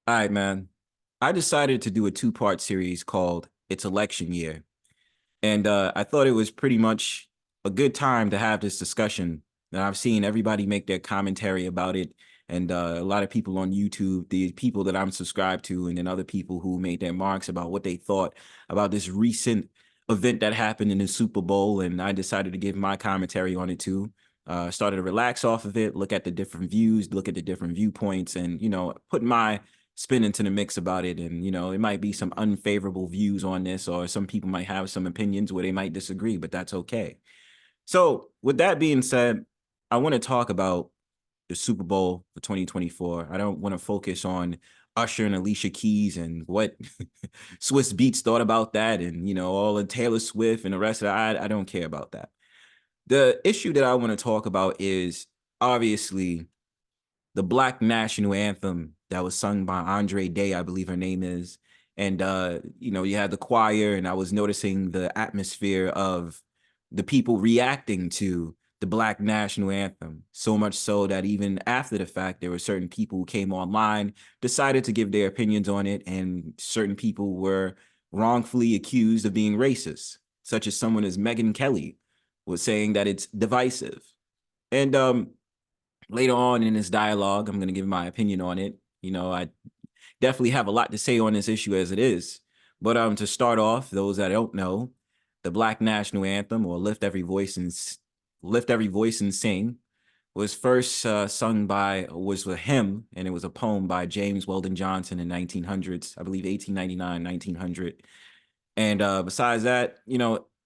All right, man. I decided to do a two-part series called It's Election Year. And I thought it was pretty much a good time to have this discussion. And I've seen everybody make their commentary about it. And a lot of people on YouTube, the people that I'm subscribed to, and then other people who made their marks about what they thought about this recent event that happened in the Super Bowl. And I decided to give my commentary on it too. Started to relax off of it, look at the different views, look at the different viewpoints, and, put my spin into the mix about it. And, it might be some unfavorable views on this, or some people might have some opinions where they might disagree, but that's okay. So with that being said, I want to talk about the Super Bowl for 2024. I don't want to focus on Usher and Alicia Keys and what Swiss Beats thought about that, and, all of Taylor Swift and the rest of that. I don't care about that. The issue that I want to talk about is obviously the Black National Anthem that was sung by Andre Day, I believe her name is. And you had the choir, and I was noticing the atmosphere of the people reacting to the Black National Anthem. So much so that even after the fact, there were certain people who came online, decided to give their opinions on it, and certain people were wrongfully accused of being racist, such as someone as Megyn Kelly was saying that it's divisive. And later on in this dialogue, I'm going to give my opinion on it. I definitely have a lot to say on this issue as it is. But to start off, those that don't know, the Black National Anthem, or Lift Every Voice and Sing, was first sung was a hymn, and it was a poem by James Weldon Johnson in 1900s, I believe 1899, 1900. And besides that,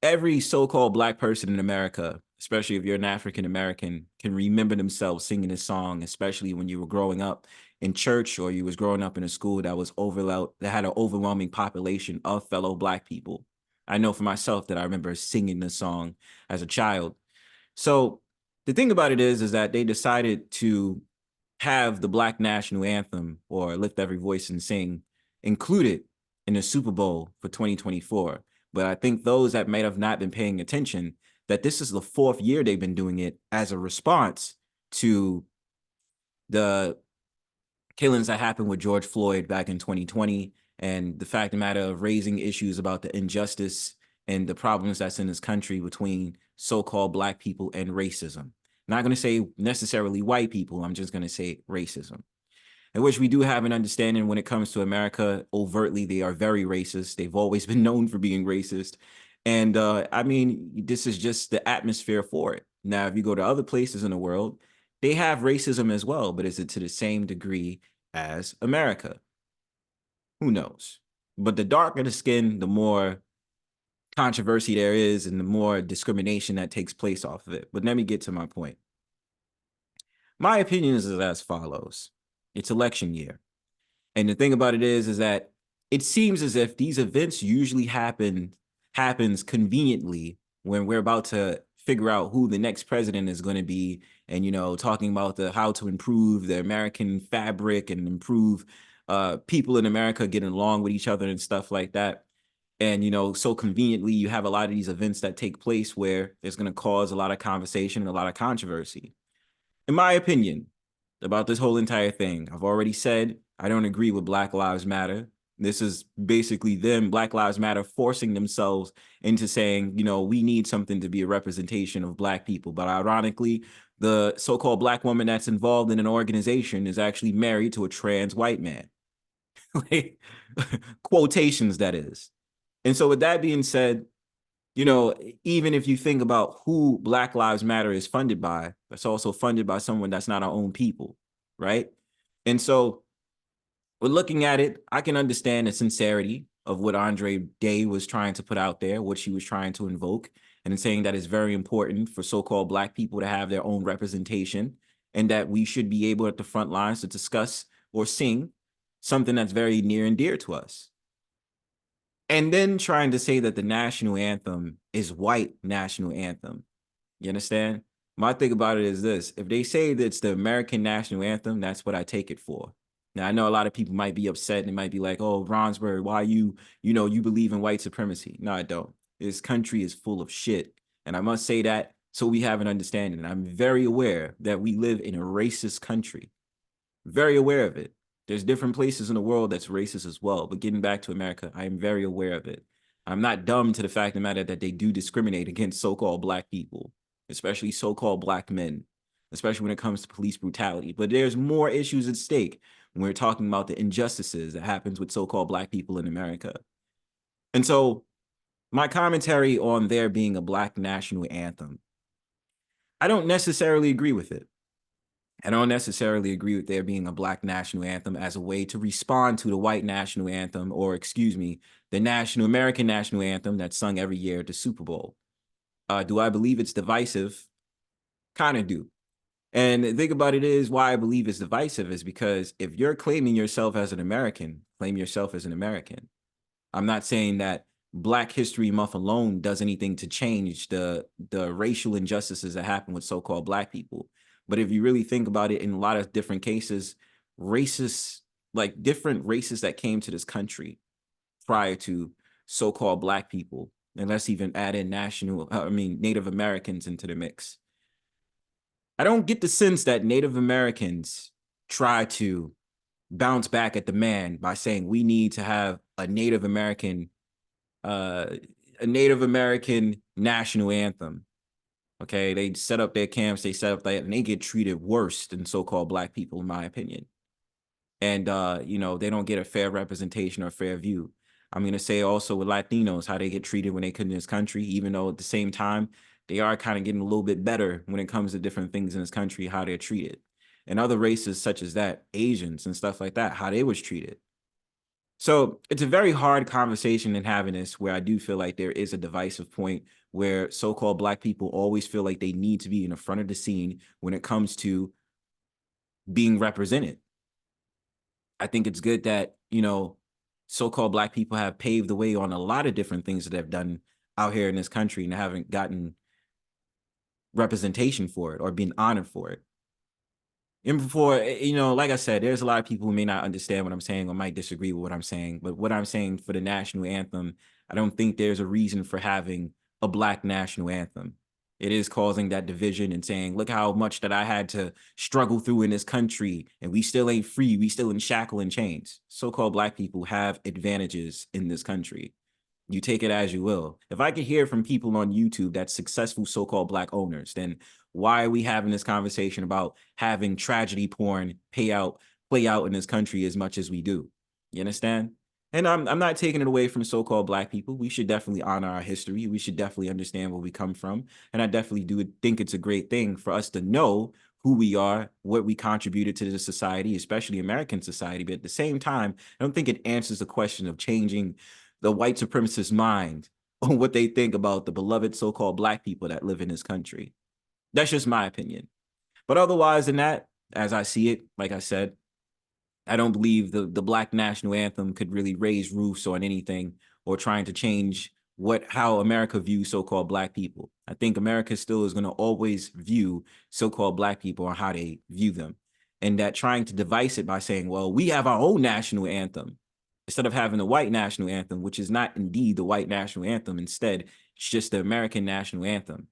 every so-called Black person in America, especially if you're an African American, can remember themselves singing this song, especially when you were growing up in church, or you was growing up in a school that had an overwhelming population of fellow Black people. I know for myself that I remember singing this song as a child. So the thing about it is that they decided to have the Black National Anthem, or Lift Every Voice and Sing, included in the Super Bowl for 2024. But I think those that might have not been paying attention, that this is the fourth year they've been doing it as a response to the killings that happened with George Floyd back in 2020, and the fact of the matter of raising issues about the injustice and the problems that's in this country between so-called Black people and racism. I'm not going to say necessarily white people, I'm just going to say racism, in which we do have an understanding when it comes to America. Overtly, they are very racist. They've always been known for being racist. And this is just the atmosphere for it. Now, if you go to other places in the world, they have racism as well, but is it to the same degree as America? Who knows? But the darker the skin, the more controversy there is, and the more discrimination that takes place off of it. But let me get to my point. My opinion is as follows. It's election year. And the thing about it is that it seems as if these events usually happens conveniently when we're about to figure out who the next president is going to be, and talking about how to improve the American fabric and improve people in America getting along with each other and stuff like that. And so conveniently, you have a lot of these events that take place where there's going to cause a lot of conversation and a lot of controversy. In my opinion about this whole entire thing, I've already said I don't agree with Black Lives Matter. This is basically them, Black Lives Matter, forcing themselves into saying, we need something to be a representation of Black people. But ironically, the so-called Black woman that's involved in an organization is actually married to a trans white man. Like, quotations, that is. And so with that being said, even if you think about who Black Lives Matter is funded by, it's also funded by someone that's not our own people, right? And so we're looking at it, I can understand the sincerity of what Andre Day was trying to put out there, what she was trying to invoke, and saying that it's very important for so-called Black people to have their own representation, and that we should be able at the front lines to discuss or sing something that's very near and dear to us. And then trying to say that the national anthem is white national anthem. You understand? My thing about it is this: if they say that it's the American national anthem, that's what I take it for. Now, I know a lot of people might be upset and they might be like, oh, Bronzebird, why you believe in white supremacy? No, I don't. This country is full of shit. And I must say that so we have an understanding. And I'm very aware that we live in a racist country. Very aware of it. There's different places in the world that's racist as well. But getting back to America, I am very aware of it. I'm not dumb to the fact of the matter that they do discriminate against so-called Black people, especially so-called Black men, especially when it comes to police brutality. But there's more issues at stake when we're talking about the injustices that happens with so-called Black people in America. And so my commentary on there being a Black national anthem, I don't necessarily agree with it. I don't necessarily agree with there being a Black national anthem as a way to respond to the white national anthem, or excuse me, the American national anthem that's sung every year at the Super Bowl. Do I believe it's divisive? Kind of do. And the thing about it is, why I believe it's divisive is because if you're claiming yourself as an American, claim yourself as an American. I'm not saying that Black History Month alone does anything to change the racial injustices that happen with so-called Black people. But if you really think about it, in a lot of different cases, different races that came to this country prior to so-called Black people, and let's even add in Native Americans into the mix. I don't get the sense that Native Americans try to bounce back at the man by saying we need to have a Native American national anthem. Okay, they set up their camps, they set up that, and they get treated worse than so-called Black people, in my opinion. And they don't get a fair representation or fair view. I'm gonna say also with Latinos, how they get treated when they come in this country, even though at the same time they are kind of getting a little bit better when it comes to different things in this country, how they're treated. And other races such as that, Asians and stuff like that, how they was treated. So it's a very hard conversation in having this, where I do feel like there is a divisive point where so-called Black people always feel like they need to be in the front of the scene when it comes to being represented. I think it's good that, so-called Black people have paved the way on a lot of different things that they've done out here in this country and haven't gotten representation for it or been honored for it. And before, like I said, there's a lot of people who may not understand what I'm saying or might disagree with what I'm saying. But what I'm saying for the national anthem, I don't think there's a reason for having a Black national anthem. It is causing that division and saying, look how much that I had to struggle through in this country, and we still ain't free. We still in shackle and chains. So-called Black people have advantages in this country. You take it as you will. If I could hear from people on YouTube that's successful so-called Black owners, then why are we having this conversation about having tragedy porn play out in this country as much as we do? You understand? And I'm not taking it away from so-called Black people. We should definitely honor our history. We should definitely understand where we come from. And I definitely do think it's a great thing for us to know who we are, what we contributed to the society, especially American society. But at the same time, I don't think it answers the question of changing the white supremacist mind on what they think about the beloved so-called Black people that live in this country. That's just my opinion. But otherwise than that, as I see it, like I said, I don't believe the Black national anthem could really raise roofs on anything or trying to change how America views so-called Black people. I think America still is going to always view so-called Black people on how they view them. And that trying to devise it by saying, well, we have our own national anthem, instead of having the white national anthem, which is not indeed the white national anthem. Instead, it's just the American national anthem.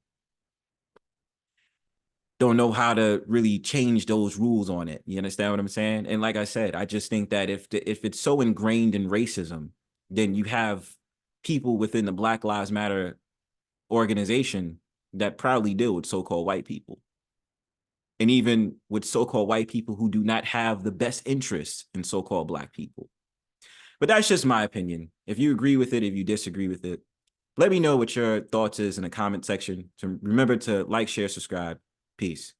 Don't know how to really change those rules on it. You understand what I'm saying? And like I said, I just think that if it's so ingrained in racism, then you have people within the Black Lives Matter organization that proudly deal with so-called white people. And even with so-called white people who do not have the best interests in so-called Black people. But that's just my opinion. If you agree with it, if you disagree with it, let me know what your thoughts is in the comment section. So remember to like, share, subscribe. Peace.